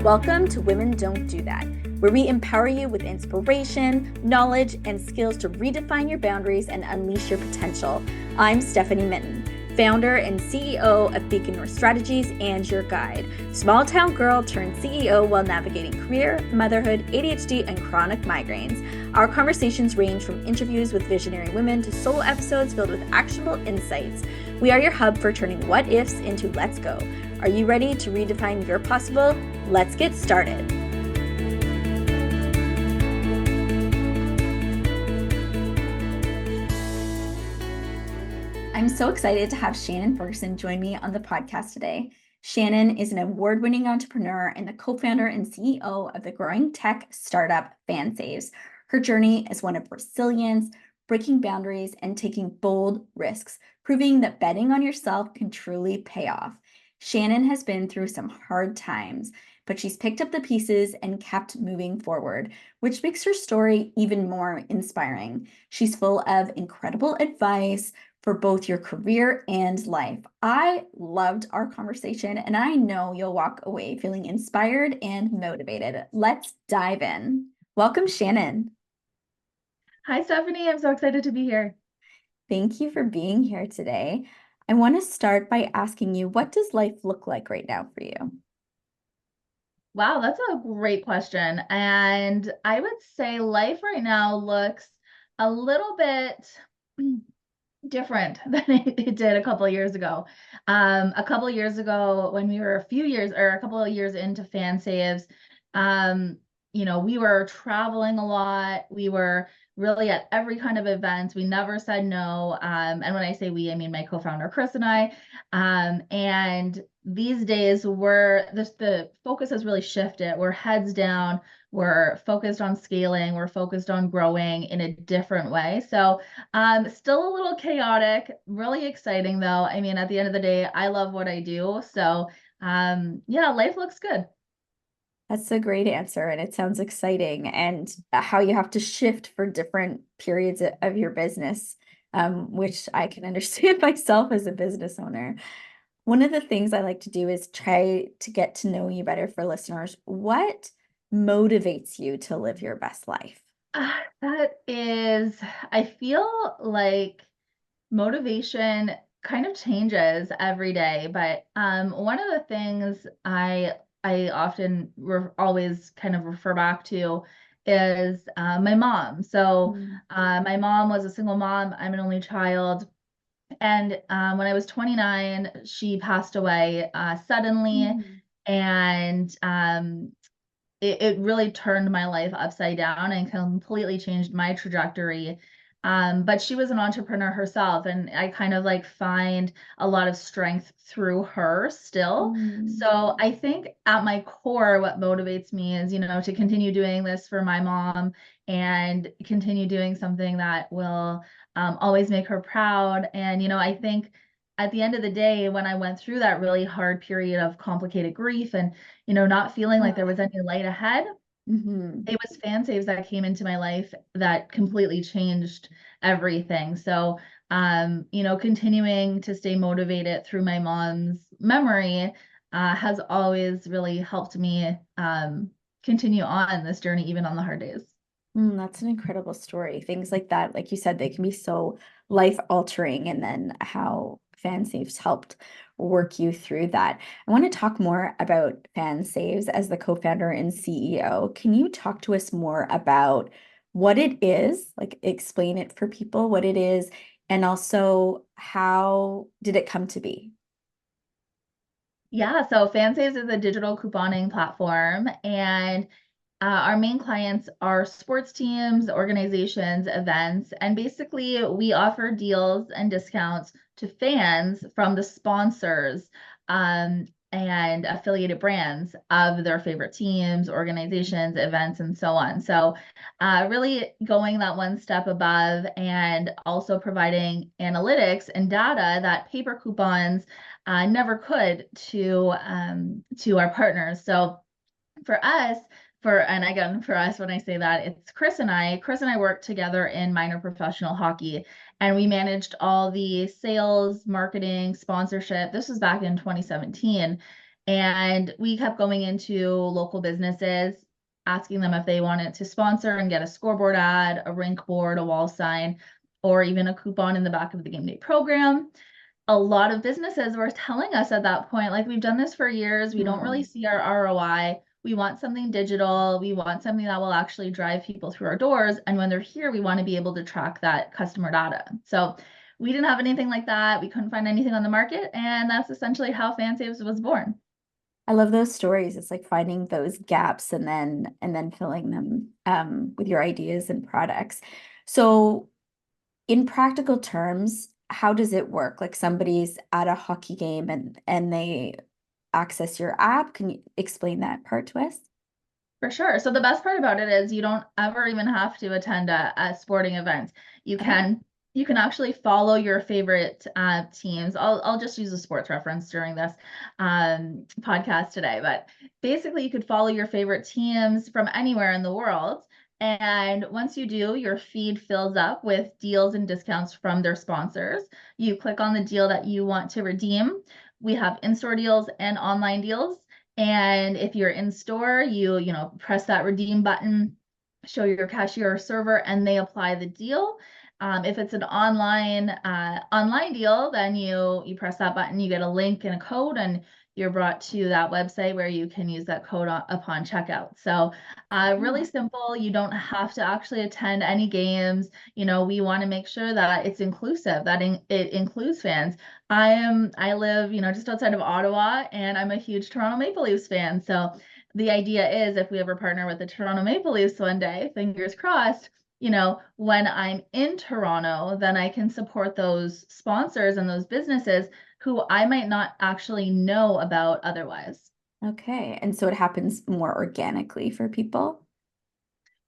Welcome to Women Don't Do That, where we empower you with inspiration, knowledge, and skills to redefine your boundaries and unleash your potential. I'm Stephanie Minton, founder and CEO of Beacon North Strategies and your guide. Small town girl turned CEO while navigating career, motherhood, ADHD, and chronic migraines. Our conversations range from interviews with visionary women to solo episodes filled with actionable insights. We are your hub for turning what ifs into let's go. Are you ready to redefine your possible? Let's get started. I'm so excited to have Shannon Ferguson join me on the podcast today. Shannon is an award-winning entrepreneur and the co-founder and CEO of the growing tech startup FanSaves. Her journey is one of resilience, breaking boundaries, and taking bold risks, proving that betting on yourself can truly pay off. Shannon has been through some hard times, but she's picked up the pieces and kept moving forward, which makes her story even more inspiring. She's full of incredible advice for both your career and life. I loved our conversation, and I know you'll walk away feeling inspired and motivated. Let's dive in. Welcome, Shannon. Hi, Stephanie. I'm so excited to be here. Thank you for being here today. I want to start by asking you, what does life look like right now for you? Wow, that's a great question. And I would say life right now looks a little bit different than it did a couple of years ago. A couple of years ago, when we were a couple of years into FanSaves, we were traveling a lot. We were really at every kind of event. We never said no. And when I say we, I mean my co-founder Chris and I. And these days, the focus has really shifted. We're heads down. We're focused on scaling. We're focused on growing in a different way. So still a little chaotic, really exciting though. I mean, at the end of the day, I love what I do. So yeah, life looks good. That's a great answer, and it sounds exciting, and how you have to shift for different periods of your business, which I can understand myself as a business owner. One of the things I like to do is try to get to know you better for listeners. What motivates you to live your best life? I feel like motivation kind of changes every day, but one of the things I often always kind of refer back to is my mom. So Mm. my mom was a single mom. I'm an only child. And when I was 29, she passed away suddenly. Mm. And it really turned my life upside down and completely changed my trajectory. But she was an entrepreneur herself, and I kind of like find a lot of strength through her still. Mm. So I think at my core, what motivates me is, to continue doing this for my mom and continue doing something that will always make her proud. And, I think at the end of the day, when I went through that really hard period of complicated grief and not feeling like there was any light ahead. Mm-hmm. It was FanSaves that came into my life that completely changed everything. So, continuing to stay motivated through my mom's memory has always really helped me continue on this journey, even on the hard days. That's an incredible story. Things like that, like you said, they can be so life altering, and then how FanSaves helped work you through that. I want to talk more about FanSaves as the co-founder and CEO. Can you talk to us more about what it is, like explain it for people, what it is, and also how did it come to be? Yeah, so FanSaves is a digital couponing platform, and our main clients are sports teams, organizations, events, and basically we offer deals and discounts to fans from the sponsors and affiliated brands of their favorite teams, organizations, events, and so on. So really going that one step above and also providing analytics and data that paper coupons never could to our partners. So for us, and again, for us, when I say that, it's Chris and I. Chris and I worked together in minor professional hockey, and we managed all the sales, marketing, sponsorship. This was back in 2017. And we kept going into local businesses, asking them if they wanted to sponsor and get a scoreboard ad, a rink board, a wall sign, or even a coupon in the back of the game day program. A lot of businesses were telling us at that point, like, we've done this for years. We don't really see our ROI. We want something digital. We want something that will actually drive people through our doors. And when they're here, we want to be able to track that customer data. So we didn't have anything like that. We couldn't find anything on the market. And that's essentially how FanSaves was born. I love those stories. It's like finding those gaps and then filling them with your ideas and products. So in practical terms, how does it work? Like somebody's at a hockey game and they access your app. Can you explain that part to us? For sure. So the best part about it is you don't ever even have to attend a sporting event. You Oh, can you can actually follow your favorite teams. I'll just use a sports reference during this podcast today, but basically you could follow your favorite teams from anywhere in the world. And once you do, your feed fills up with deals and discounts from their sponsors. You click on the deal that you want to redeem. We have in-store deals and online deals. And if you're in store, you know, press that redeem button, show your cashier or server, and they apply the deal. If it's an online deal, then you press that button, you get a link and a code, and you're brought to that website where you can use that code upon checkout. So really oh, simple. You don't have to actually attend any games. You know, we want to make sure that it's inclusive, that it includes fans. I live, you know, just outside of Ottawa, and I'm a huge Toronto Maple Leafs fan. So the idea is if we ever partner with the Toronto Maple Leafs one day, fingers crossed, you know, when I'm in Toronto, then I can support those sponsors and those businesses who I might not actually know about otherwise. okay. And so it happens more organically for people.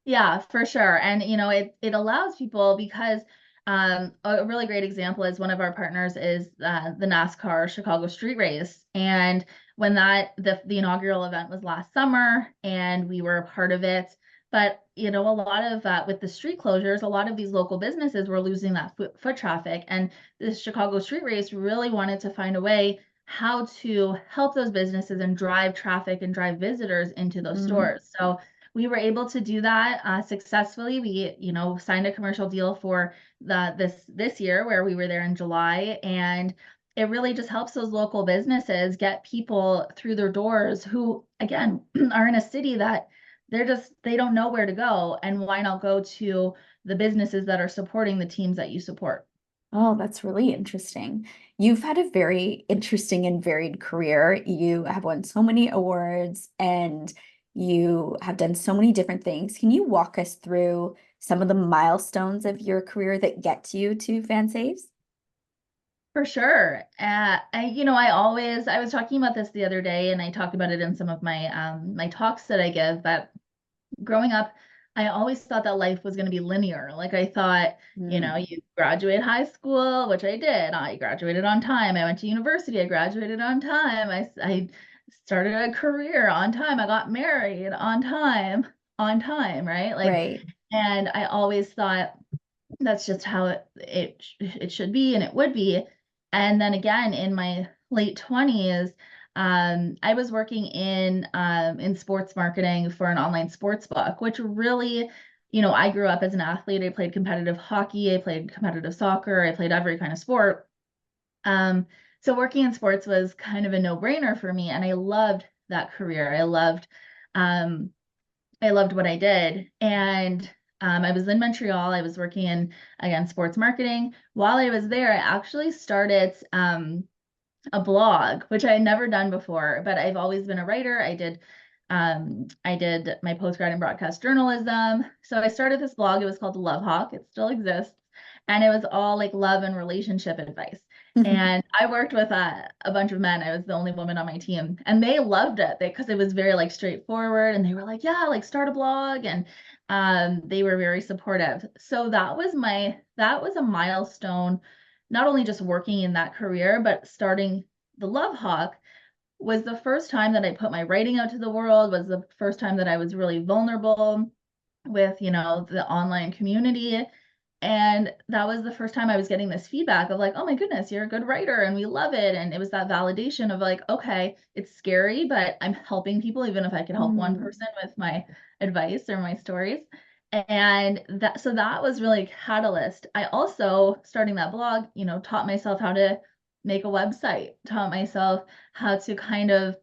Yeah, for sure. And you know, it allows people because a really great example is one of our partners is the NASCAR Chicago Street Race. And when the inaugural event was last summer and we were a part of it, but you know, a lot of with the street closures, a lot of these local businesses were losing that foot traffic. And the Chicago Street Race really wanted to find a way how to help those businesses and drive traffic and drive visitors into those Mm. stores. So we were able to do that successfully. We, you know, signed a commercial deal for this year where we were there in July, and it really just helps those local businesses get people through their doors who, again, are in a city that they don't know where to go, and why not go to the businesses that are supporting the teams that you support. Oh, that's really interesting. You've had a very interesting and varied career. You have won so many awards and you have done so many different things. Can you walk us through some of the milestones of your career that get you to FanSaves? For sure. You know, I was talking about this the other day, and I talk about it in some of my talks that I give, but growing up, I always thought that life was going to be linear. Like I thought, you know, Mm, you graduate high school, which I did. I graduated on time. I went to university. I graduated on time. I started a career on time. I got married on time, right? Like, right. and I always thought that's just how it should be and it would be. And then again, in my late 20s, I was working in sports marketing for an online sports book, which really, you know, I grew up as an athlete. I played competitive hockey, I played competitive soccer, I played every kind of sport. Um, so working in sports was kind of a no-brainer for me, and I loved that career. Um, I loved what I did. And I was in Montreal. I was working in, again, sports marketing. While I was there, I actually started a blog, which I had never done before, but I've always been a writer. I did my postgrad in broadcast journalism. So I started this blog. It was called The Love Hawk. It still exists. And it was all like love and relationship advice. And I worked with a bunch of men. I was the only woman on my team, and they loved it because it was very like straightforward. And they were like, "Yeah, like start a blog," and they were very supportive. So that was a milestone, not only just working in that career, but starting the Love Hawk was the first time that I put my writing out to the world, was the first time that I was really vulnerable with, you know, the online community. And that was the first time I was getting this feedback of like, oh my goodness, you're a good writer and we love it. And it was that validation of like, okay, it's scary, but I'm helping people, even if I could help one Mm. person with my advice or my stories. And so that was really a catalyst. I also, starting that blog, taught myself how to make a website, taught myself how to kind of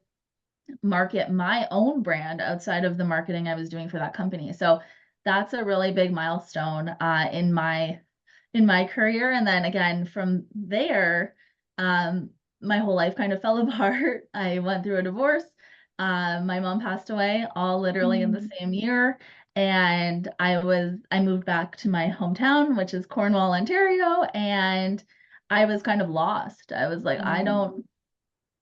market my own brand outside of the marketing I was doing for that company. So that's a really big milestone in my career. And then again, from there, my whole life kind of fell apart. I went through a divorce. My mom passed away all literally in the Mm. same year. And I moved back to my hometown, which is Cornwall, Ontario, and I was kind of lost. I was like, I Mm. don't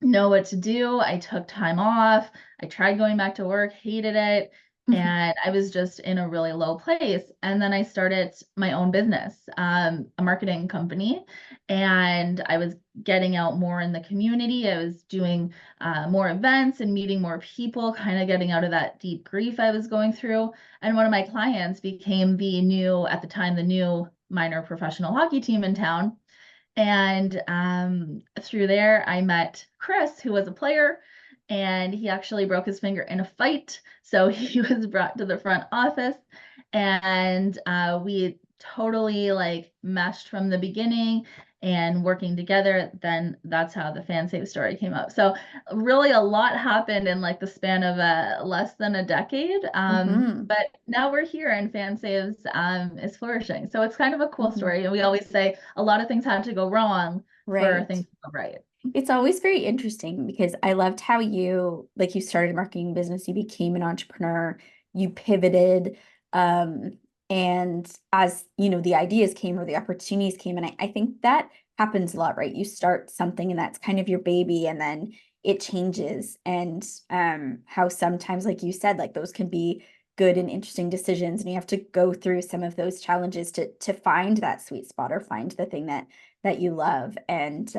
know what to do. I took time off. I tried going back to work, hated it. And I was just in a really low place. And then I started my own business, a marketing company. And I was getting out more in the community. I was doing more events and meeting more people, kind of getting out of that deep grief I was going through. And one of my clients became at the time, the new minor professional hockey team in town. And through there, I met Chris, who was a player, and he actually broke his finger in a fight. So he was brought to the front office, and we totally like meshed from the beginning and working together. Then that's how the FanSaves story came up. So really, a lot happened in like the span of less than a decade. Hmm. But now we're here and FanSaves is flourishing. So it's kind of a cool Hmm. story. And we always say a lot of things had to go wrong for Right. things to go right. It's always very interesting because I loved how you started a marketing business, you became an entrepreneur, you pivoted, um, and as the ideas came or the opportunities came, and I think that happens a lot, right? You start something and that's kind of your baby, and then it changes, and how sometimes, like you said, like those can be good and interesting decisions, and you have to go through some of those challenges to find that sweet spot or find the thing that you love, and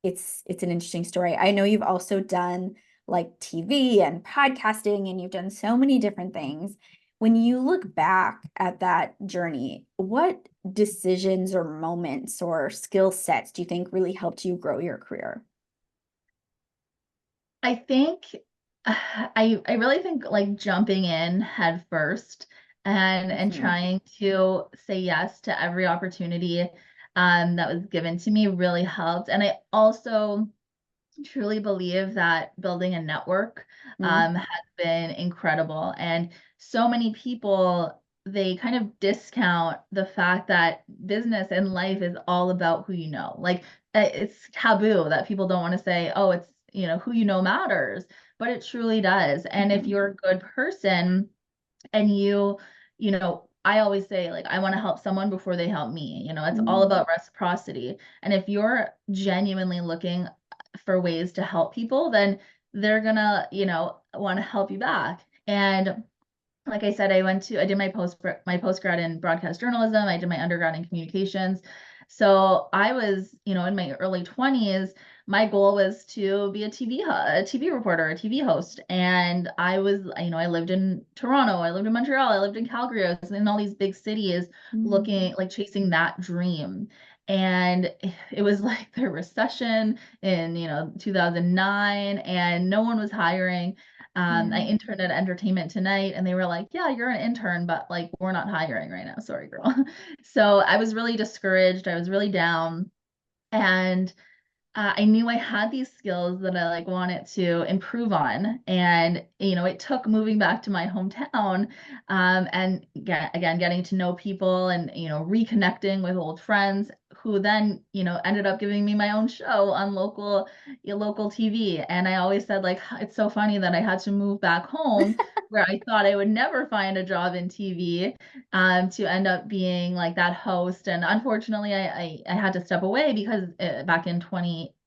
it's an interesting story. I know you've also done like TV and podcasting, and you've done so many different things. When you look back at that journey, what decisions or moments or skill sets do you think really helped you grow your career? I think I really think like jumping in head first and Mhm. trying to say yes to every opportunity that was given to me really helped. And I also truly believe that building a network Mm. has been incredible. And so many people, they kind of discount the fact that business and life is all about who you know. Like it's taboo that people don't want to say, oh, it's, who you know matters, but it truly does. And if Mhm. you're a good person and I always say, like, I want to help someone before they help me. It's all Mm. about reciprocity. And if you're genuinely looking for ways to help people, then they're gonna, want to help you back. And like I said, I did my postgrad in broadcast journalism. I did my undergrad in communications. So I was, in my early 20s, my goal was to be a TV reporter, a TV host. And I lived in Toronto, I lived in Montreal, I lived in Calgary, I was in all these big cities Mm. looking like chasing that dream. And it was like the recession in, 2009, and no one was hiring. I Yeah. interned at Entertainment Tonight, and they were like, "Yeah, you're an intern, but like we're not hiring right now. Sorry, girl." So I was really discouraged. I was really down, and I knew I had these skills that I like wanted to improve on. And, it took moving back to my hometown, and again, getting to know people and, reconnecting with old friends who then, ended up giving me my own show on local TV. And I always said, like, it's so funny that I had to move back home where I thought I would never find a job in TV, to end up being like that host. And unfortunately, I had to step away because back in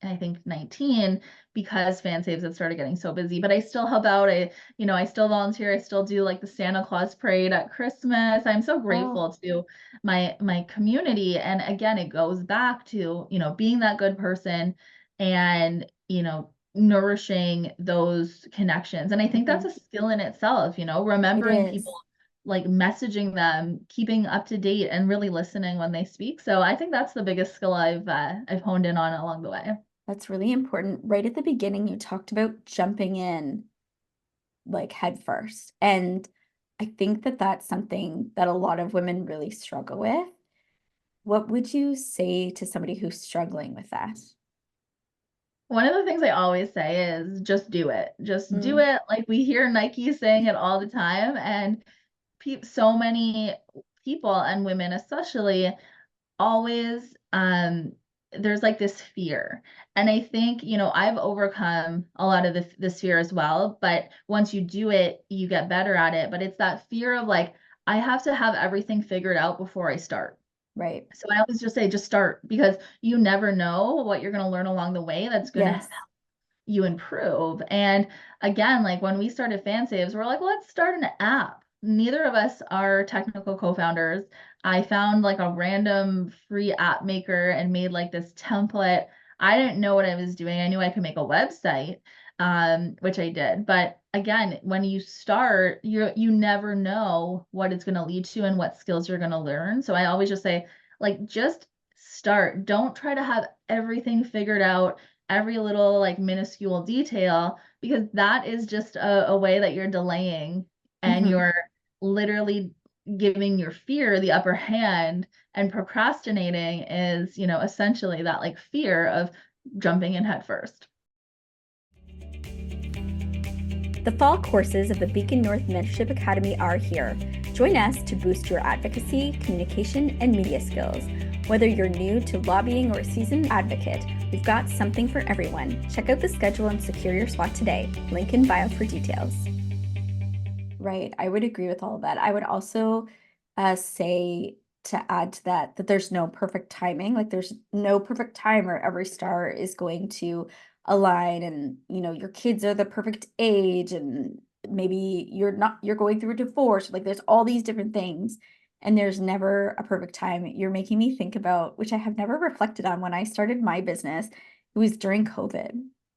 I think 19, because FanSaves had started getting so busy. But I still help out. I still volunteer. I still do like the Santa Claus parade at Christmas. I'm so Oh, grateful to my community. And again, it goes back to, being that good person and, nourishing those connections. And I think that's mhm. a skill in itself, It remembering people is. like messaging them, keeping up to date and really listening when they speak. So I think that's the biggest skill I've honed in on along the way. That's really important. Right at the beginning, you talked about jumping in like head first. And I think that that's something that a lot of women really struggle with. What would you say to somebody who's struggling with that? One of the things I always say is just do it. Just do Mm, it. Like we hear Nike saying it all the time. And so many people and women especially always there's like this fear. And I think, I've overcome a lot of this fear as well, but once you do it, you get better at it. But it's that fear of like, I have to have everything figured out before I start. right. So I always just say, just start because you never know what you're going to learn along the way that's going to Yes. you improve. And again, like when we started FanSaves, we're like, let's start an app. Neither of us are technical co-founders. I found like a random free app maker and made like this template. I didn't know what I was doing. I knew I could make a website, which I did. But again, when you start, you never know what it's going to lead to and what skills you're going to learn. So I always just say, like, just start. Don't try to have everything figured out, every little like minuscule detail, because that is just a way that you're delaying and Hmm. you're literally giving your fear the upper hand. And procrastinating is, essentially that like fear of jumping in head first. The fall courses of the Beacon North Mentorship Academy are here. Join us to boost your advocacy, communication, and media skills. Whether you're new to lobbying or a seasoned advocate, we've got something for everyone. Check out the schedule and secure your spot today. Link in bio for details. Right. I would agree with all of that. I would also say to add to that that there's no perfect timing. Like there's no perfect time where every star is going to align and your kids are the perfect age and maybe you're going through a divorce. Like there's all these different things and there's never a perfect time. You're making me think about, which I have never reflected on when I started my business. It was during COVID,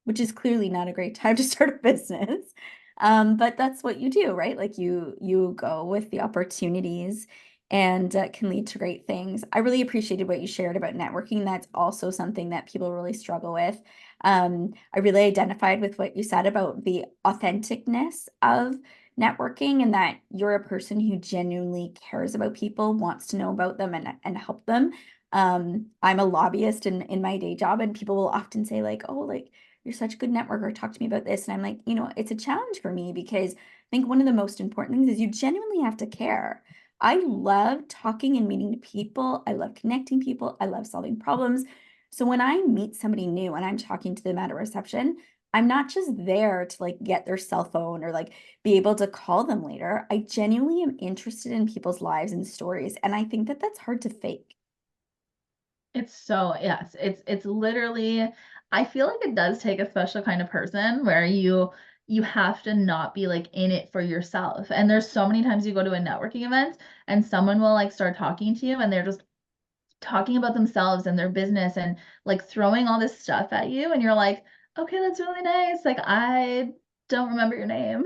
which is clearly not a great time to start a business. But that's what you do, right? Like you go with the opportunities and can lead to great things. I really appreciated what you shared about networking. That's also something that people really struggle with. I really identified with what you said about the authenticness of networking and that you're a person who genuinely cares about people, wants to know about them and help them. I'm a lobbyist in my day job, and people will often say like, oh, like you're such a good networker. Talk to me about this. And I'm like, it's a challenge for me because I think one of the most important things is you genuinely have to care. I love talking and meeting people. I love connecting people. I love solving problems. So when I meet somebody new and I'm talking to them at a reception, I'm not just there to like get their cell phone or like be able to call them later. I genuinely am interested in people's lives and stories. And I think that that's hard to fake. It's so, yes, it's literally, I feel like it does take a special kind of person where you have to not be like in it for yourself. And there's so many times you go to a networking event and someone will like start talking to you and they're just talking about themselves and their business and like throwing all this stuff at you and you're like, okay, that's really nice, like I don't remember your name.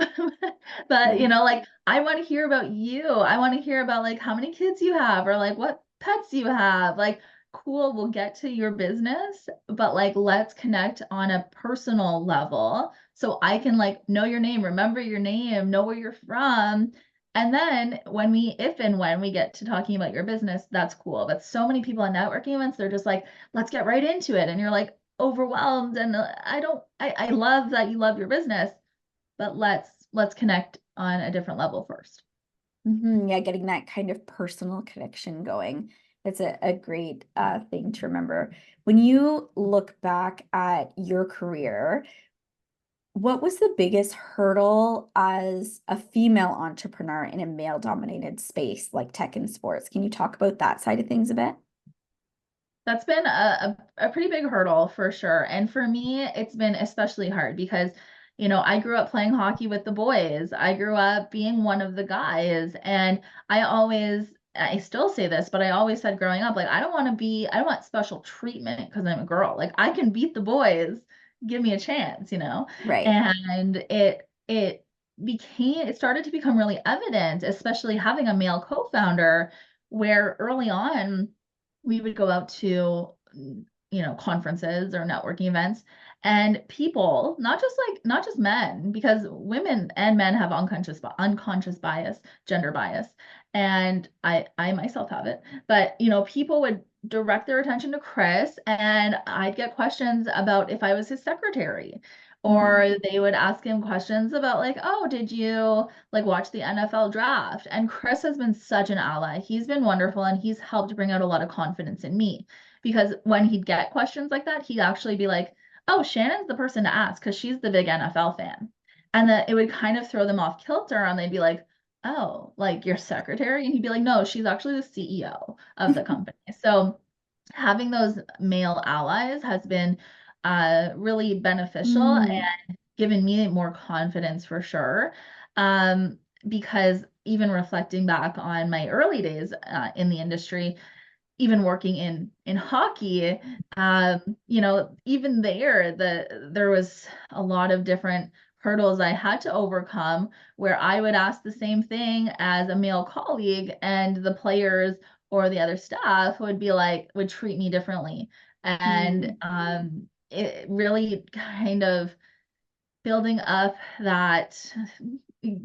But Yeah. like I want to hear about you. I want to hear about like how many kids you have or like what pets you have. Like, cool, we'll get to your business, but like let's connect on a personal level so I can like know your name, remember your name, know where you're from. And then if and when we get to talking about your business, that's cool. But so many people in networking events, they're just like, let's get right into it. And you're like overwhelmed. And I love that you love your business, but let's connect on a different level first. Yeah, getting that kind of personal connection going. It's a great thing to remember. When you look back at your career, what was the biggest hurdle as a female entrepreneur in a male-dominated space like tech and sports? Can you talk about that side of things a bit? That's been a pretty big hurdle for sure. And for me, it's been especially hard because, I grew up playing hockey with the boys. I grew up being one of the guys. And I still say this, but I always said growing up, like, I don't want special treatment because I'm a girl. Like, I can beat the boys. Give me a chance. Right. And it it started to become really evident, especially having a male co-founder, where early on we would go out to, conferences or networking events, and people, not just men, because women and men have unconscious bias, gender bias, and I myself have it, but people would direct their attention to Chris, and I'd get questions about if I was his secretary. Mm. Or they would ask him questions about, like, oh, did you like watch the NFL draft? And Chris has been such an ally. He's been wonderful, and he's helped bring out a lot of confidence in me, because when he'd get questions like that, he'd actually be like, oh, Shannon's the person to ask because she's the big NFL fan. And that it would kind of throw them off kilter, and they'd be like, oh, like your secretary? And he'd be like, no, she's actually the CEO of the company. So having those male allies has been really beneficial Mm. and given me more confidence for sure. Um, because even reflecting back on my early days in the industry, even working in hockey, even there was a lot of different hurdles I had to overcome, where I would ask the same thing as a male colleague, and the players or the other staff would treat me differently. And Mm. it really kind of building up that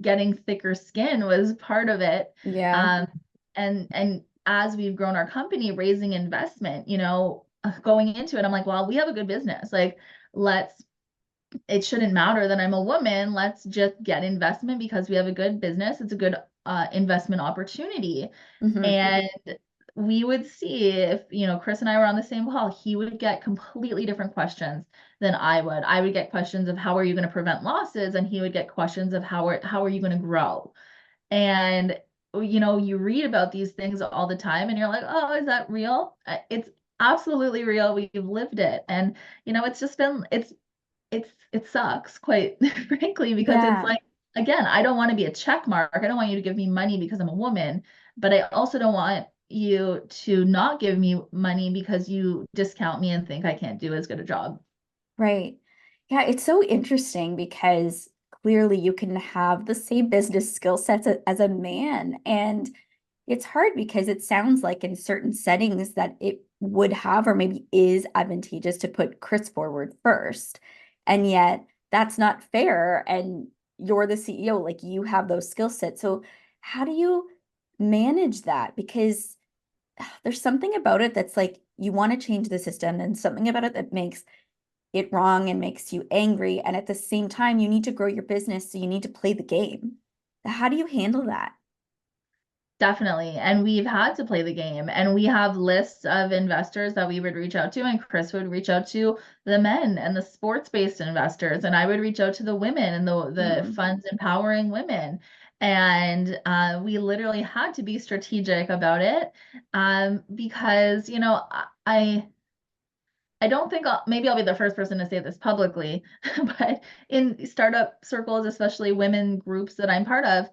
getting thicker skin was part of it. Yeah. Um, and as we've grown our company, raising investment, going into it, I'm like, well, we have a good business. Like, let's it shouldn't matter that I'm a woman. Let's just get investment because we have a good business. It's a good investment opportunity. Hmm. And we would see if, Chris and I were on the same call, he would get completely different questions than I would. I would get questions of how are you going to prevent losses? And he would get questions of how are you going to grow? And, you read about these things all the time and you're like, oh, is that real? It's absolutely real. We've lived it. And, it's just been, it sucks, quite frankly, because it's Yeah. like, again, I don't want to be a check mark. I don't want you to give me money because I'm a woman, but I also don't want you to not give me money because you discount me and think I can't do as good a job. Right. Yeah, it's so interesting because clearly you can have the same business skill sets as a man. And it's hard because it sounds like in certain settings that it would have or maybe is advantageous to put Chris forward first. And yet that's not fair. And you're the CEO, like you have those skill sets. So how do you manage that? Because there's something about it that's like you want to change the system and something about it that makes it wrong and makes you angry. And at the same time, you need to grow your business. So you need to play the game. How do you handle that? Definitely. And we've had to play the game. And we have lists of investors that we would reach out to, and Chris would reach out to the men and the sports-based investors, and I would reach out to the women and the Mm. funds empowering women. And we literally had to be strategic about it, because, I don't think maybe I'll be the first person to say this publicly, but in startup circles, especially women groups that I'm part of,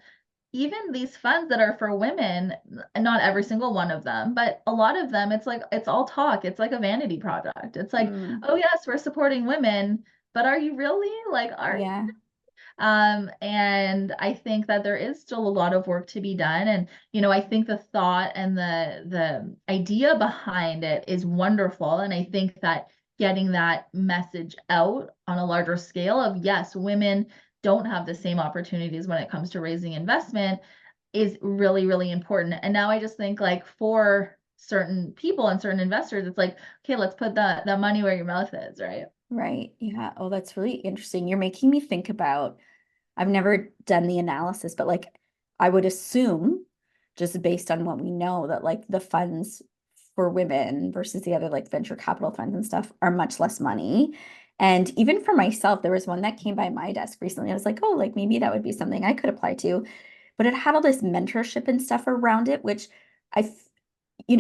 even these funds that are for women, not every single one of them, but a lot of them, it's like, it's all talk. It's like a vanity project. It's like, Mm. oh, yes, we're supporting women, but are you really? Like, are you? Yeah. And I think that there is still a lot of work to be done. And, I think the thought and the idea behind it is wonderful. And I think that getting that message out on a larger scale of, yes, women don't have the same opportunities when it comes to raising investment is really, really important. And now I just think, like, for certain people and certain investors, it's like, okay, let's put that money where your mouth is, right? Right. Yeah. Oh, that's really interesting. You're making me think about, I've never done the analysis, but like I would assume, just based on what we know, that like the funds for women versus the other like venture capital funds and stuff are much less money. And even for myself, there was one that came by my desk recently. I was like, oh, like maybe that would be something I could apply to. But it had all this mentorship and stuff around it, which I,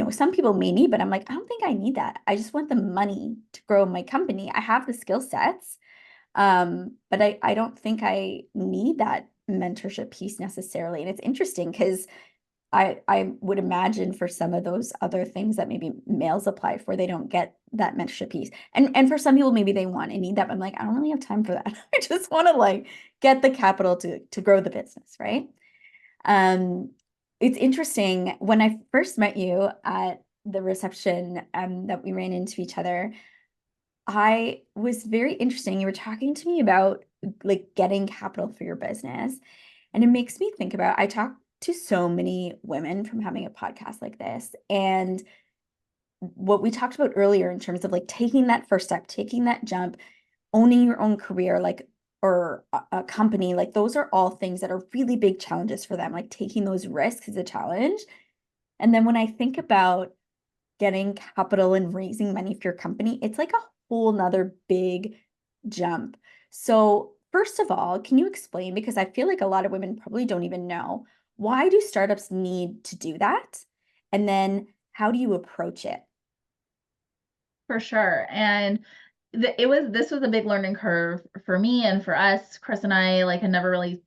some people may need, but I'm like, I don't think I need that. I just want the money to grow my company. I have the skill sets. But I don't think I need that mentorship piece necessarily. And it's interesting because I would imagine for some of those other things that maybe males apply for, they don't get that mentorship piece. And for some people, maybe they want and need that. But I'm like, I don't really have time for that. I just want to like get the capital to grow the business, right? Um, it's interesting when I first met you at the reception that we ran into each other. I was very interesting. You were talking to me about like getting capital for your business. And it makes me think about, I talk to so many women from having a podcast like this. And what we talked about earlier in terms of like taking that first step, taking that jump, owning your own career, like, or a company, like those are all things that are really big challenges for them. Like taking those risks is a challenge. And then when I think about getting capital and raising money for your company, it's like a whole nother big jump. So, first of all, can you explain? Because I feel like a lot of women probably don't even know, why do startups need to do that? And then how do you approach it? For sure. And this was a big learning curve for me and for us. Chris and I like had never really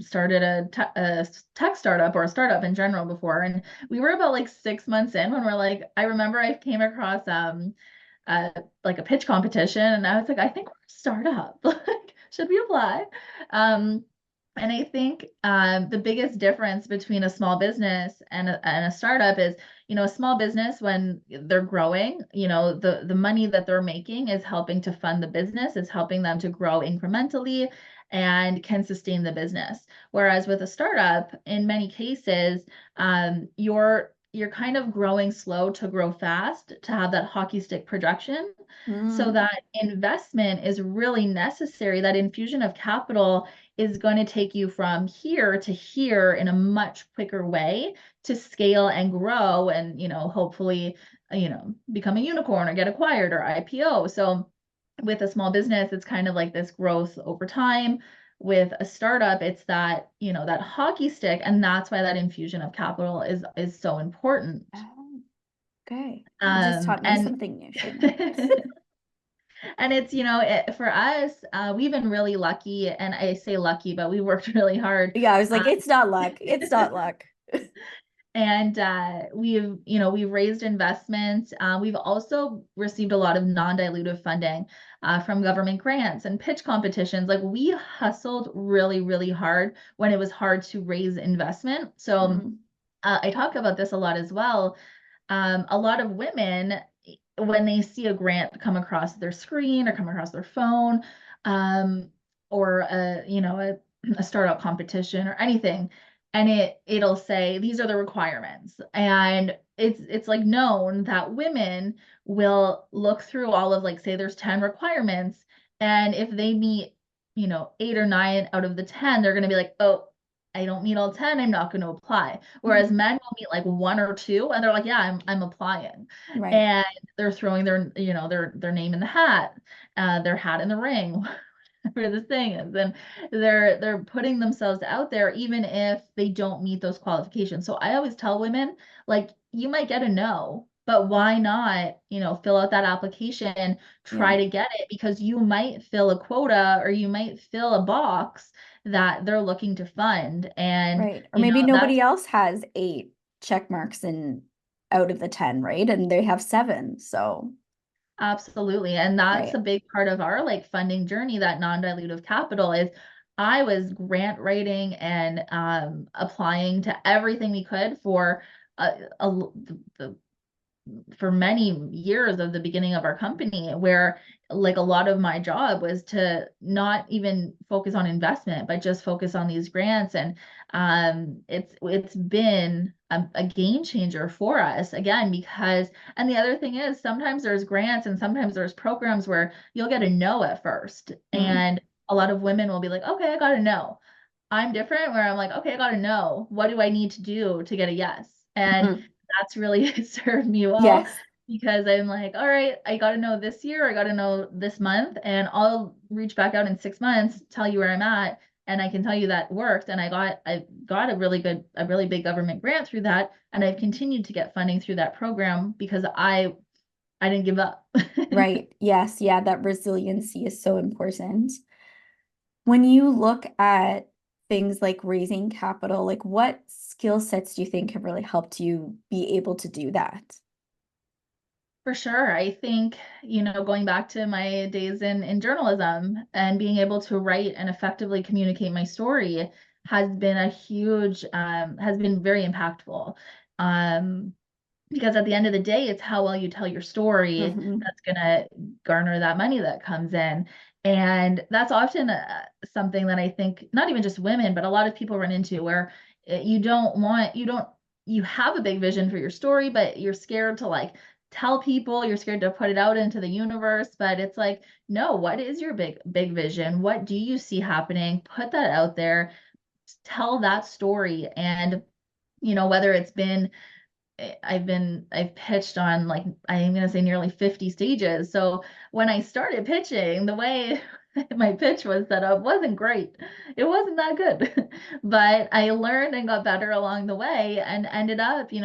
started a tech startup or a startup in general before. And we were about like 6 months in when we're like, I remember I came across uh like a pitch competition and I was like, I think we're a startup. Like, should we apply? Um, and I think the biggest difference between a small business and a startup is, a small business, when they're growing, the money that they're making is helping to fund the business, is helping them to grow incrementally and can sustain the business. Whereas with a startup, in many cases, you're kind of growing slow to grow fast, to have that hockey stick projection. So Mm, that investment is really necessary. That infusion of capital is going to take you from here to here in a much quicker way to scale and grow and, hopefully, become a unicorn or get acquired or IPO. So with a small business, it's kind of like this growth over time. With a startup, it's that, that hockey stick, and that's why that infusion of capital is so important. oh, okay. You just taught me And something new, Shannon. and it's, for us, we've been really lucky, and I say lucky, but we worked really hard. Yeah, I was like, it's not luck. It's not luck. And we've raised investments. We've also received a lot of non-dilutive funding from government grants and pitch competitions. Like, we hustled really, really hard when it was hard to raise investment. So Mm, I talk about this a lot as well. A lot of women, when they see a grant come across their screen or come across their phone, um, or a startup competition or anything, and it'll say these are the requirements, and it's like known that women will look through all of, like, say there's 10 requirements, and if they meet, 8 or 9 out of the 10, they're going to be like, oh, I don't meet all 10, I'm not going to apply. Whereas mhm. men will meet like 1 or 2 and they're like, yeah, I'm applying. Right. And they're throwing their name in the hat, their hat in the ring, whatever the thing is. And they're putting themselves out there even if they don't meet those qualifications. So I always tell women, like, you might get a no, but why not, fill out that application, Yeah. try to get it, because you might fill a quota or you might fill a box that they're looking to fund. And, Right. Or maybe that's nobody else has 8 check marks in out of the 10, right? And they have 7. So, absolutely. And that's a right. big part of our like funding journey, that non-dilutive capital is I was grant writing and applying to everything we could for the for many years of the beginning of our company, where like a lot of my job was to not even focus on investment but just focus on these grants. And it's been a game changer for us, again, because, and the other thing is, sometimes there's grants and sometimes there's programs where you'll get a no at first, Mm, and a lot of women will be like, okay, I got a no. I'm different, where I'm like, okay, I got to know, what do I need to do to get a yes? And mhm. that's really served me well, Yes. because I'm like, all right, I got to know this year, I got to know this month, and I'll reach back out in 6 months, tell you where I'm at, and I can tell you that worked. And I got a really big government grant through that, and I've continued to get funding through that program because I didn't give up. Right. Yes. Yeah. That resiliency is so important. When you look at things like raising capital, like what skill sets do you think have really helped you be able to do that? For sure. I think, going back to my days in journalism and being able to write and effectively communicate my story has been has been very impactful. Um, because at the end of the day, it's how well you tell your story Mm-hmm. that's going to garner that money that comes in. And that's often something that I think not even just women, but a lot of people run into where you have a big vision for your story, but you're scared to like tell people, you're scared to put it out into the universe. But it's like, no, what is your big vision? What do you see happening? Put that out there, tell that story. And, whether it's been I've pitched on like I'm gonna say nearly 50 stages. So when I started pitching, the way my pitch was set up wasn't great. It wasn't that good. But I learned and got better along the way and ended up, we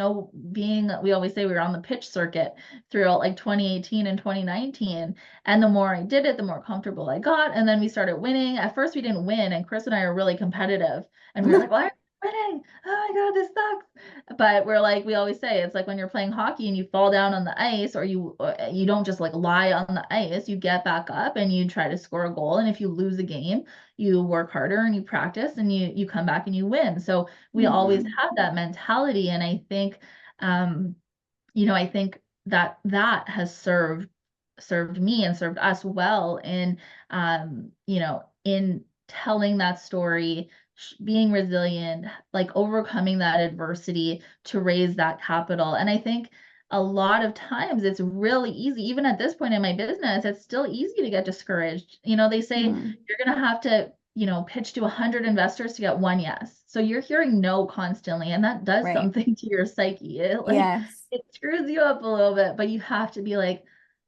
always say we were on the pitch circuit throughout like 2018 and 2019. And the more I did it, the more comfortable I got. And then we started winning. At first we didn't win, and Chris and I are really competitive. And we were like, why are we winning? Oh my God, this sucks. But we're like, we always say, it's like when you're playing hockey and you fall down on the ice, or you don't just like lie on the ice, you get back up and you try to score a goal. And if you lose a game, you work harder and you practice and you come back and you win. So we always Mm-hmm. have that mentality. And I think, um, I think that has served me and served us well in, in telling that story, being resilient, like overcoming that adversity to raise that capital. And I think a lot of times it's really easy, even at this point in my business, it's still easy to get discouraged. They say Mm-hmm. you're going to have to, pitch to 100 investors to get one yes. So you're hearing no constantly, and that does Right. something to your psyche. Yes. It screws you up a little bit, but you have to be like,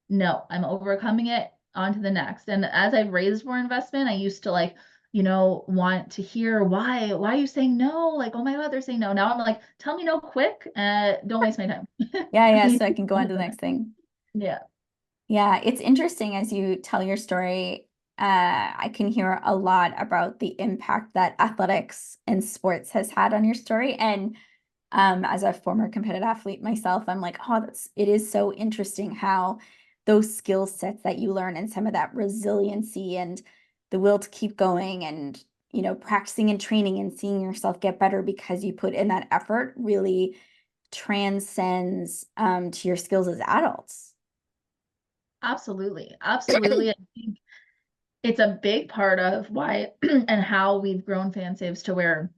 no, I'm overcoming it, on to the next. And as I've raised more investment, I used to like, want to hear why are you saying no? Like, oh my God, they're saying no. Now I'm like, tell me no quick. Don't waste my time. Yeah, yeah. You So I can go on on to to the the next next. thing. Yeah, Yeah, it's interesting as you tell your story. I can hear a lot about the impact that athletics and sports has had on your story. And as a former competitive athlete myself, I'm like, oh, it is so interesting how those skill sets that you learn and some of that resiliency and the will to keep going and, practicing and training and seeing yourself get better because you put in that effort really transcends to your skills as adults. absolutely. Absolutely. I think it's a big part of why and how we've grown FanSaves to where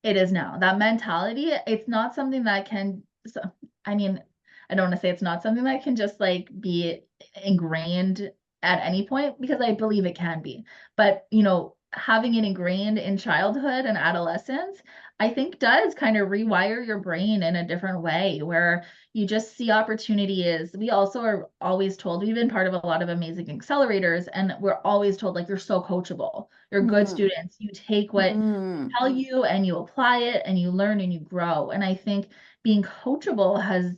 it is now. That mentality, it's not something that can, so, I mean, I don't want to say it's not something that can just like be ingrained at any point, because I believe it can be. But, having it ingrained in childhood and adolescence, I think does kind of rewire your brain in a different way where you just see opportunity is. We also are always told, we've been part of a lot of amazing accelerators, and we're always told like you're so coachable. You're good Mm, students. You take what mm, tell you and you apply it and you learn and you grow. And I think being coachable has,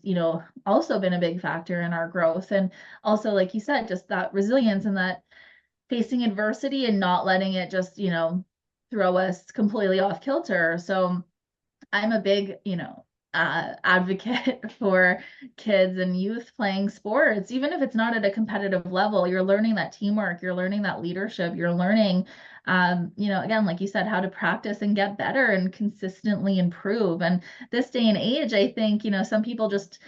also been a big factor in our growth. And also, like you said, just that resilience and that facing adversity and not letting it just, throw us completely off kilter. So I'm a big, advocate for kids and youth playing sports, even if it's not at a competitive level. You're learning that teamwork, you're learning that leadership, you're learning, again, like you said, how to practice and get better and consistently improve. And this day and age, I think, some people just,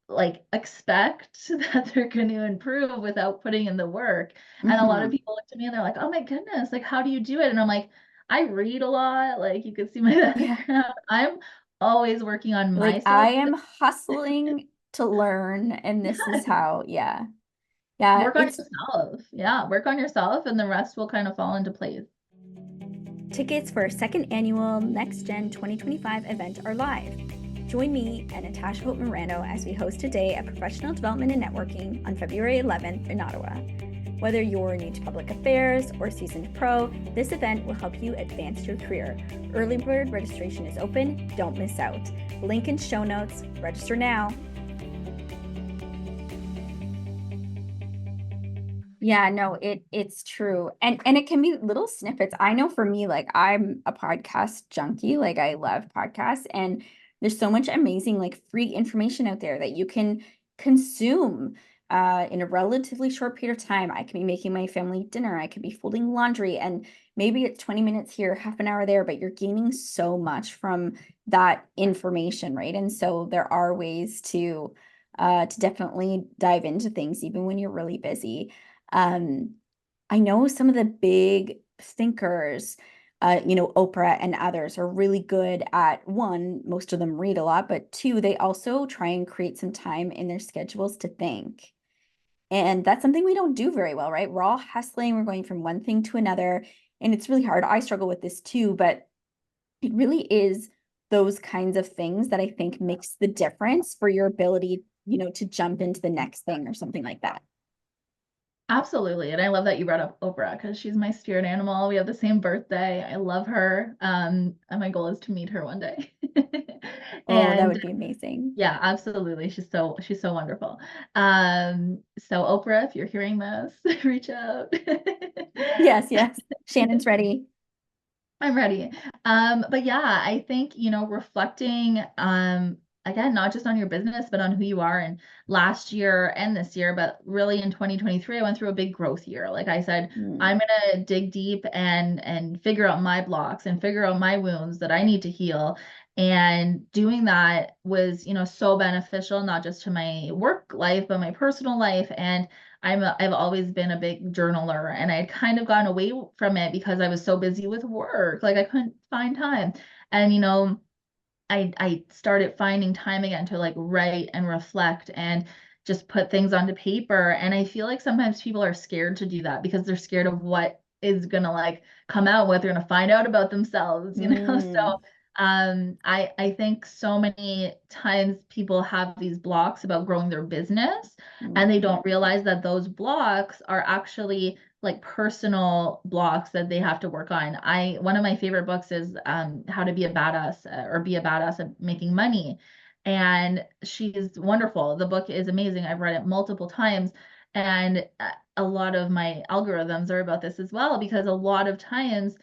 like expect that they're going to improve without putting in the work. And a lot of mhm. people look to me and they're like, oh my goodness, like, how do you do it? And I'm like, I read a lot, like you can see my Yeah. background. I'm always working on Like I myself. am hustling to learn, and this is how, yeah. Yeah, Work on it's yourself. Yeah, work on yourself and the rest will kind of fall into place. tickets for our second annual Next Gen 2025 event are live. Join me and Natasha Hope Morano as we host a day of professional development and networking on February 11th in Ottawa. Whether you're new to public affairs or seasoned pro, this event will help you advance your career. Early bird registration is open. Don't miss out. Link in show notes. Register now. Yeah, no, it's true. And it can be little snippets. I know for me, like I'm a podcast junkie, like I love podcasts, and there's so much amazing like free information out there that you can consume in a relatively short period of time. I can be making my family dinner, I could be folding laundry, and maybe it's 20 minutes here, half an hour there, but you're gaining so much from that information, right? And so there are ways to definitely dive into things even when you're really busy. um, I know some of the big thinkers, Oprah and others are really good at one, most of them read a lot, but two, they also try and create some time in their schedules to think. And that's something we don't do very well, right? We're all hustling, we're going from one thing to another, and it's really hard. I struggle with this too, but it really is those kinds of things that I think makes the difference for your ability, to jump into the next thing or something like that. Absolutely. And I love that you brought up Oprah because she's my spirit animal. We have the same birthday. I love her. And my goal is to meet her one day. Oh, that And would be amazing. yeah, absolutely. She's so wonderful. So Oprah, if you're hearing this, reach out. Yes, yes. Shannon's ready. I'm ready. But yeah, I think, reflecting, again, not just on your business, but on who you are. And last year and this year, but really in 2023, I went through a big growth year. Like I said, Mm, I'm gonna dig deep and figure out my blocks and figure out my wounds that I need to heal. And doing that was, so beneficial, not just to my work life, but my personal life. And I've always been a big journaler, and I'd kind of gone away from it because I was so busy with work. Like I couldn't find time. And I started finding time again to like write and reflect and just put things onto paper. And I feel like sometimes people are scared to do that because they're scared of what is gonna like come out, what they're gonna find out about themselves. mm, So I think so many times people have these blocks about growing their business, mm, and they don't realize that those blocks are actually like personal blocks that they have to work on. One of my favorite books is How to Be a Badass, or Be a Badass at Making Money. And she's wonderful. The book is amazing. I've read it multiple times. And a lot of my algorithms are about this as well, because a lot of times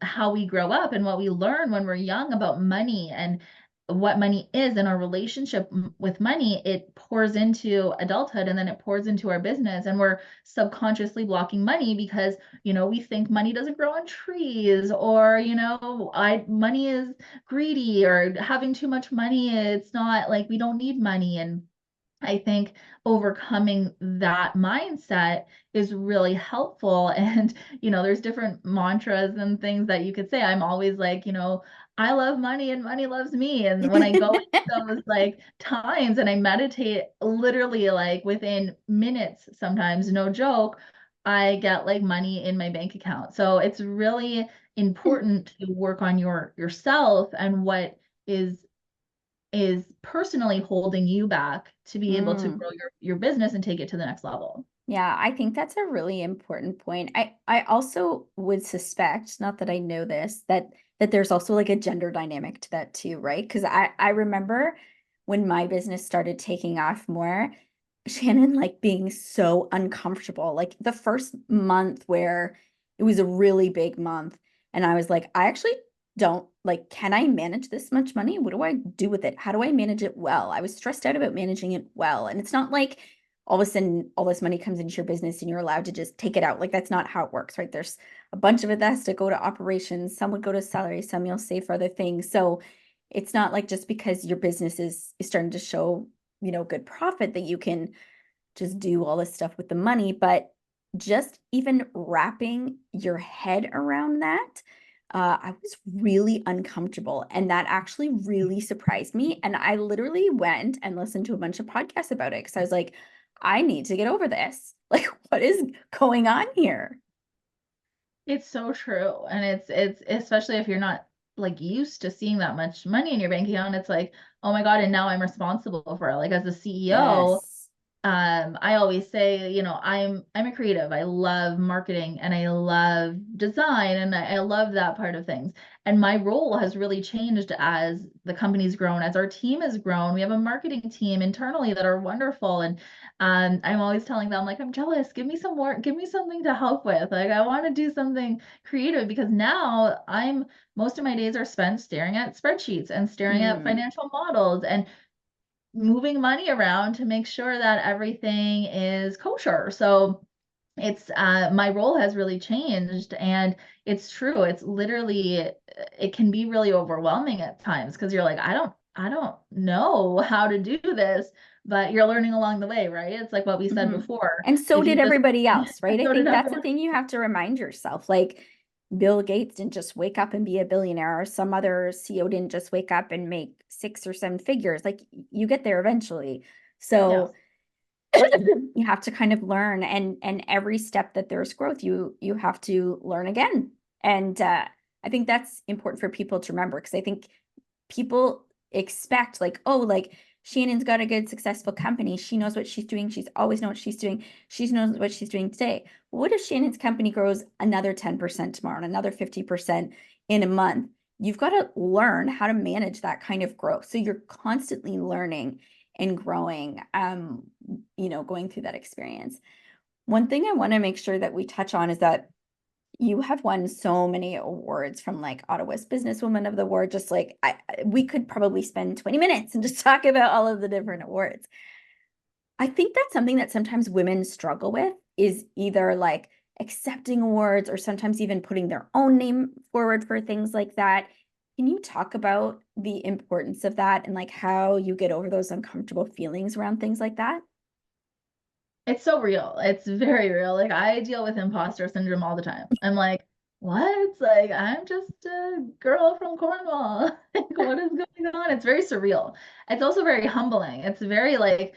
how we grow up and what we learn when we're young about money and what money is and our relationship with money, it pours into adulthood, and then it pours into our business, and we're subconsciously blocking money because we think money doesn't grow on trees, or I money is greedy, or having too much money, it's not like we don't need money. And I think overcoming that mindset is really helpful. And, there's different mantras and things that you could say. I'm always like, I love money and money loves me. And when I go into those like times and I meditate literally like within minutes, sometimes, no joke, I get like money in my bank account. So it's really important to work on yourself and what is personally holding you back to be able to mm. grow your business and take it to the next level. Yeah, I think that's a really important point. I also would suspect, not that I know this, that there's also like a gender dynamic to that too, right? Because I remember when my business started taking off more, Shannon like being so uncomfortable. Like the first month where it was a really big month, and I was like, I actually don't like, can I manage this much money? What do I do with it? How do I manage it well? I was stressed out about managing it well. And it's not like all of a sudden all this money comes into your business and you're allowed to just take it out. Like that's not how it works, right? There's a bunch of it that has to go to operations. Some would go to salary, some you'll save for other things. So it's not like just because your business is starting to show, good profit that you can just do all this stuff with the money. But just even wrapping your head around that, I was really uncomfortable. And that actually really surprised me. And I literally went and listened to a bunch of podcasts about it because I was like, I need to get over this. Like, what is going on here? It's so true. And it's especially if you're not like used to seeing that much money in your bank account, it's like, oh my God, and now I'm responsible for it. Like as a CEO, Yes. I always say, I'm a creative. I love marketing and I love design and I love that part of things. And my role has really changed as the company's grown, as our team has grown. We have a marketing team internally that are wonderful. And I'm always telling them, like, I'm jealous. Give me some more, give me something to help with. Like, I want to do something creative because now most of my days are spent staring at spreadsheets and staring at Mm. financial models and moving money around to make sure that everything is kosher. So it's my role has really changed, and it's true. It's literally it can be really overwhelming at times because you're like, I don't know how to do this, but you're learning along the way, right? It's like what we said Mhm. before. And so If you did just everybody else, right? I so did think that's the everyone. thing you have to remind yourself. Like Bill Gates didn't just wake up and be a billionaire, or some other CEO didn't just wake up and make 6 or 7 figures. Like you get there eventually. Yes. So you have to kind of learn, and every step that there's growth, you have to learn again. And I think that's important for people to remember, because I think people expect, like, oh, like Shannon's got a good successful company, she knows what she's doing, she's always known what she's doing, she knows what she's doing today. What if Shannon's company grows another 10% tomorrow and another 50% in a month? You've got to learn how to manage that kind of growth, so you're constantly learning and growing, going through that experience. One thing I want to make sure that we touch on is that you have won so many awards, from like Ottawa's Businesswoman of the Award. Just like we could probably spend 20 minutes and just talk about all of the different awards. I think that's something that sometimes women struggle with, is either like accepting awards or sometimes even putting their own name forward for things like that. Can you talk about the importance of that and like how you get over those uncomfortable feelings around things like that? It's so real. It's very real. Like I deal with imposter syndrome all the time. I'm like, what? Like I'm just a girl from Cornwall. Like what is going on? It's very surreal. It's also very humbling. It's very like,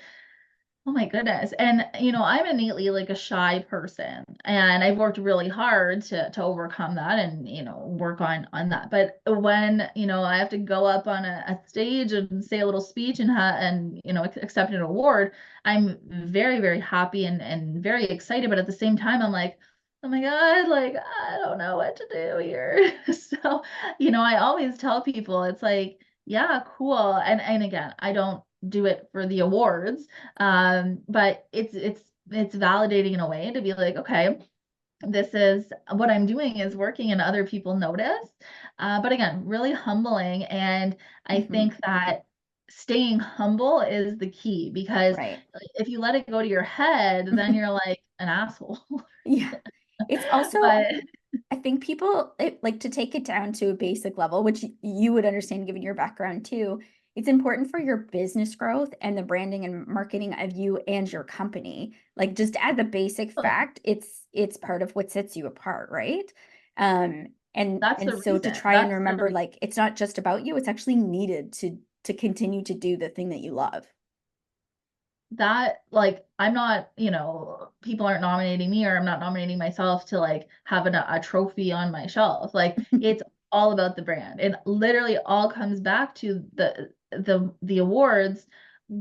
oh my goodness. And I'm innately like a shy person and I've worked really hard to overcome that and work on that. But when, I have to go up on a stage and say a little speech and accept an award, I'm very, very happy and very excited. But at the same time, I'm like, oh my God, like I don't know what to do here. So, I always tell people it's like, yeah, cool. And again, I don't do it for the awards. But it's validating in a way to be like, okay, this is what I'm doing is working and other people notice. But again, really humbling. And I Mm-hmm. think that staying humble is the key because Right. if you let it go to your head, then you're like an asshole. Yeah. It's also, But I think people like to take it down to a basic level, which you would understand given your background too. It's important for your business growth and the branding and marketing of you and your company. Like just as a basic fact, it's part of what sets you apart, right? And that's and the so to reason. try and That's the remember, reason. like it's not just about you, it's actually needed to continue to do the thing that you love. That like I'm not, people aren't nominating me or I'm not nominating myself to like have a trophy on my shelf. Like it's all about the brand. It literally all comes back to the awards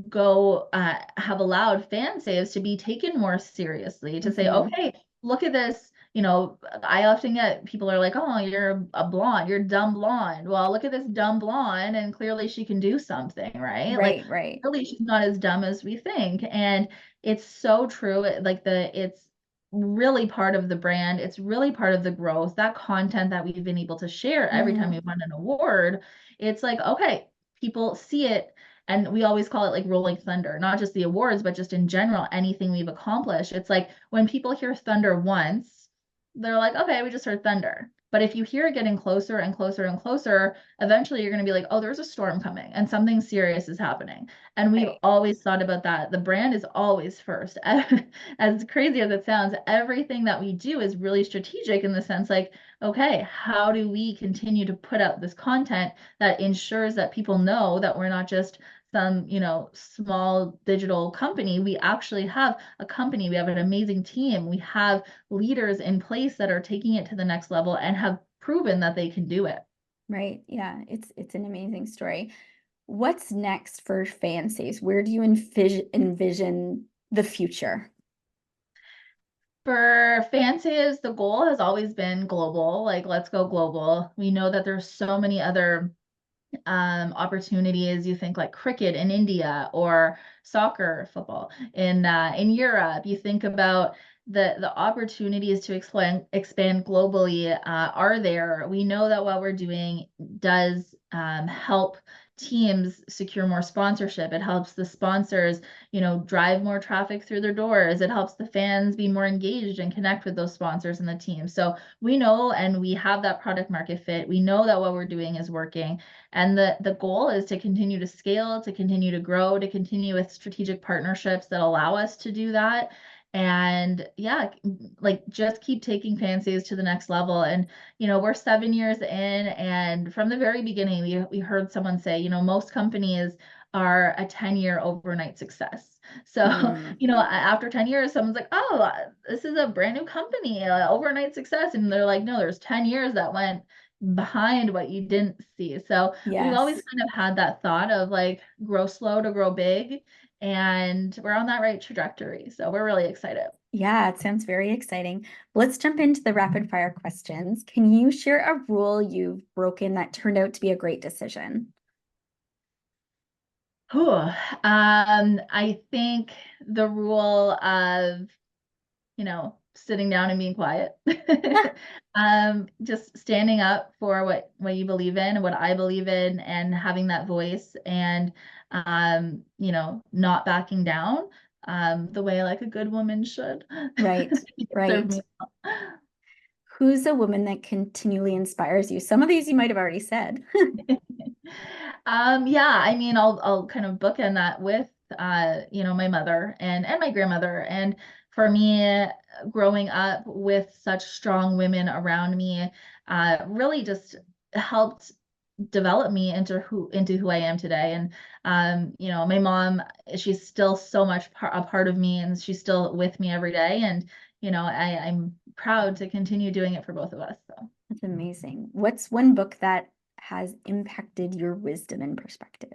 go have allowed FanSaves to be taken more seriously, to say, Hmm. okay, look at this. I often get people are like, oh, you're a blonde, you're dumb blonde. Well, look at this dumb blonde, and clearly she can do something, right? Like, Right, right. really, she's not as dumb as we think. And it's so true. Like it's really part of the brand. It's really part of the growth. That content that we've been able to share every time we Mm, won an award, it's like, okay, people see it and we always call it like rolling thunder, not just the awards, but just in general, anything we've accomplished. It's like when people hear thunder once, they're like, okay, we just heard thunder. But if you hear it getting closer and closer and closer, eventually you're going to be like, oh, there's a storm coming and something serious is happening. And we've right. always thought about that. The brand is always first. As crazy as it sounds, everything that we do is really strategic in the sense like, okay, how do we continue to put out this content that ensures that people know that we're not just some, small digital company. We actually have a company. We have an amazing team. We have leaders in place that are taking it to the next level and have proven that they can do it. Right. Yeah, it's an amazing story. What's next for FanSaves? Where do you envision the future? For FanSaves, the goal has always been global, like let's go global. We know that there's so many other opportunities. You think like cricket in India or soccer, football in Europe. You think about the opportunities to expand globally are there. We know that what we're doing does help teams secure more sponsorship. It helps the sponsors, drive more traffic through their doors. It helps the fans be more engaged and connect with those sponsors and the team. So we know, and we have that product market fit. We know that what we're doing is working. And the goal is to continue to scale, to continue to grow, to continue with strategic partnerships that allow us to do that. And yeah, like just keep taking FanSaves to the next level. And, we're 7 years in, and from the very beginning, we heard someone say, most companies are a 10-year overnight success. So, after 10 years, someone's like, oh, this is a brand new company, overnight success. And they're like, no, there's 10 years that went behind what you didn't see. So we've always Yes. kind of had that thought of like grow slow to grow big, and we're on that right trajectory. So we're really excited. Yeah, it sounds very exciting. Let's jump into the rapid fire questions. Can you share a rule you've broken that turned out to be a great decision? I think the rule of, sitting down and being quiet. Just standing up for what you believe in and what I believe in, and having that voice, and not backing down, the way like a good woman should. Right, Serve right. me. Who's a woman that continually inspires you? Some of these you might have already said. Yeah, I mean, I'll kind of bookend that with my mother and my grandmother. And for me, growing up with such strong women around me, really just helped develop me into who I am today. And my mom, she's still so much a part of me, and she's still with me every day. And I'm proud to continue doing it for both of us. So. That's amazing. What's one book that has impacted your wisdom and perspective?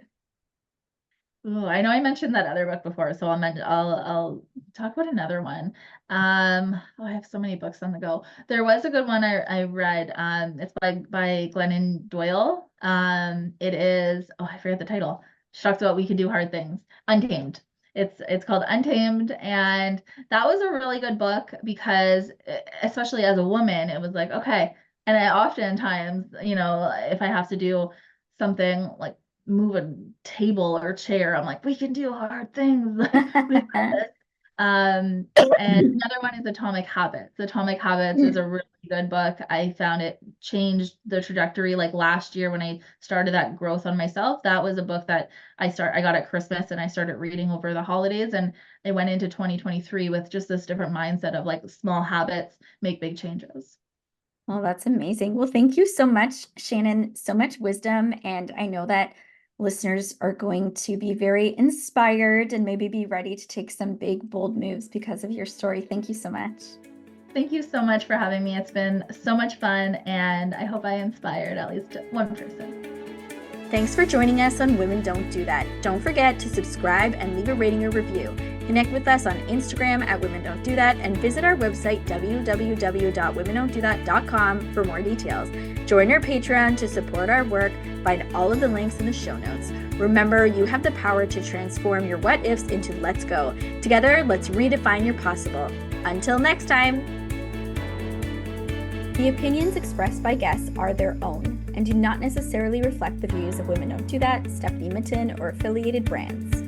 Oh, I know I mentioned that other book before, so I'll talk about another one. I have so many books on the go. There was a good one I read. It's by Glennon Doyle. It is, I forget the title. She talks about we can do hard things. Untamed. It's called Untamed, and that was a really good book because, especially as a woman, it was like, okay. And I oftentimes, if I have to do something like move a table or chair, I'm like, we can do hard things. We got this. And another one is Atomic Habits. Atomic Habits is a really good book. I found it changed the trajectory. Like last year when I started that growth on myself, that was a book that I got at Christmas, and I started reading over the holidays, and I went into 2023 with just this different mindset of like small habits make big changes. Well, that's amazing. Well, thank you so much, Shannon. So much wisdom. And I know that listeners are going to be very inspired and maybe be ready to take some big, bold moves because of your story. Thank you so much. Thank you so much for having me. It's been so much fun, and I hope I inspired at least one person. Thanks for joining us on Women Don't Do That. Don't forget to subscribe and leave a rating or review. Connect with us on Instagram at Women Don't Do That, and visit our website www.womendon'tdothat.com for more details. Join our Patreon to support our work. Find all of the links in the show notes. Remember, you have the power to transform your what ifs into let's go. Together, let's redefine your possible. Until next time. The opinions expressed by guests are their own and do not necessarily reflect the views of Women Don't Do That, Stephanie Mitten, or affiliated brands.